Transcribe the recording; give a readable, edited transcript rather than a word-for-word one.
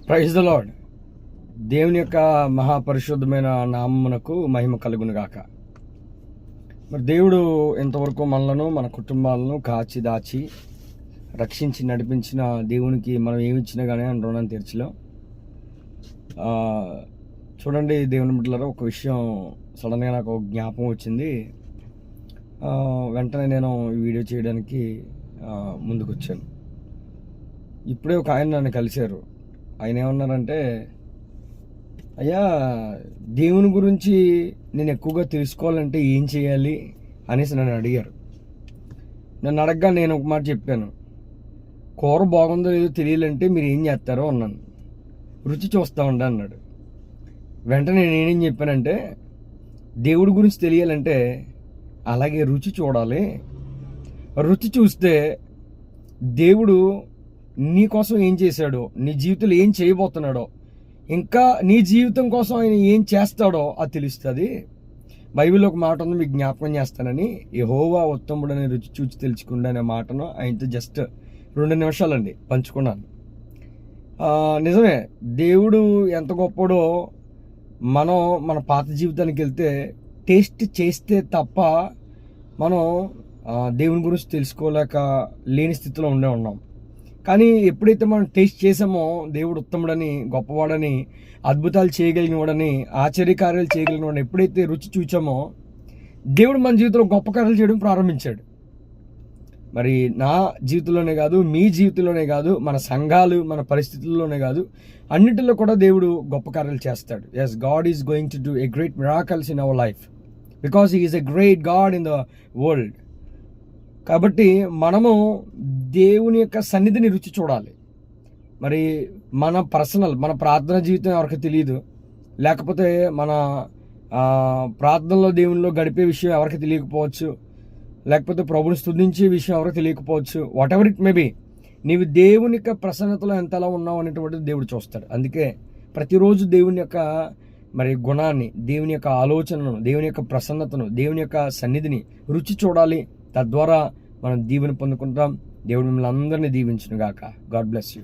Praise the lord. దేవుని యొక్క మహాపరిశుద్ధమైన నామమునకు మహిమ కలుగును గాక. మరి దేవుడు ఎంతవరకు మనలను మన కుటుంబాలను కాచి దాచి రక్షించి నడిపించిన దేవునికి మనం ఏమిచ్చినా కానీ అని రుణం తీర్చలేం. చూడండి దేవుని బిడ్డలారా, ఒక విషయం సడన్గా నాకు ఒక జ్ఞాపకం వచ్చింది. వెంటనే నేను ఈ వీడియో చేయడానికి ముందుకు వచ్చాను. ఇప్పుడే ఒక ఆయన నన్ను కలిశారు. ఆయన ఏమన్నారంటే, అయ్యా దేవుని గురించి నేను ఎక్కువగా తెలుసుకోవాలంటే ఏం చేయాలి అనేసి నన్ను అడిగారు. నన్ను అడగగా నేను ఒక మాట చెప్పాను, కూర బాగుందో లేదో తెలియాలంటే మీరు ఏం చేస్తారో అన్నాను. రుచి చూస్తామండి అన్నాడు. వెంటనే నేనేం చెప్పానంటే, దేవుడి గురించి తెలియాలంటే అలాగే రుచి చూడాలి. రుచి చూస్తే దేవుడు నీ కోసం ఏం చేశాడో, నీ జీవితంలో ఏం చేయబోతున్నాడో, ఇంకా నీ జీవితం కోసం ఆయన ఏం చేస్తాడో అది తెలుస్తుంది. బైబిల్లో ఒక మాట ఉంది, మీకు జ్ఞాపకం చేస్తానని, యెహోవా ఉత్తముడని రుచి చూచి తెలుసుకుండా అనే మాటను ఆయనతో జస్ట్ 2 నిమిషాలండి పంచుకున్నాను. నిజమే, దేవుడు ఎంత గొప్పడో మనం మన పాత జీవితానికి వెళ్తే టేస్ట్ చేస్తే తప్ప మనం దేవుని గురించి తెలుసుకోలేక లేని స్థితిలో ఉన్నాం. కానీ ఎప్పుడైతే మనం టేస్ట్ చేసామో దేవుడు ఉత్తముడని, గొప్పవాడని, అద్భుతాలు చేయగలిగినవాడని, ఆశ్చర్యకార్యాలు చేయగలిగినవాడని ఎప్పుడైతే రుచి చూచామో దేవుడు మన జీవితంలో గొప్ప కార్యాలు చేయడం ప్రారంభించాడు. మరి నా జీవితంలోనే కాదు, మీ జీవితంలోనే కాదు, మన సంఘాలు, మన పరిస్థితుల్లోనే కాదు, అన్నిటిలో కూడా దేవుడు గొప్ప కార్యాలు చేస్తాడు. Yes, God is going to do a great miracles in our life because he is a great God in the world. కాబట్టి మనము దేవుని యొక్క సన్నిధిని రుచి చూడాలి. మరి మన ప్రార్థన జీవితం ఎవరికి తెలియదు, లేకపోతే మన ప్రార్థనలో దేవునిలో గడిపే విషయం ఎవరికి తెలియకపోవచ్చు, లేకపోతే ప్రభుని స్తుతించే విషయం ఎవరికి తెలియకపోవచ్చు. What ever it may be, నీవు దేవుని యొక్క ప్రసన్నతలో ఎంతలా ఉన్నావు అనేటువంటిది దేవుడు చూస్తాడు. అందుకే ప్రతిరోజు దేవుని యొక్క మరి గుణాన్ని, దేవుని యొక్క ఆలోచనను, దేవుని యొక్క ప్రసన్నతను, దేవుని యొక్క సన్నిధిని రుచి చూడాలి. తద్వారా మనం దీవెన పొందుకుంటాం. దేవుడు మిమ్మల్ని అందరినీ దీవించును గాక. God bless you.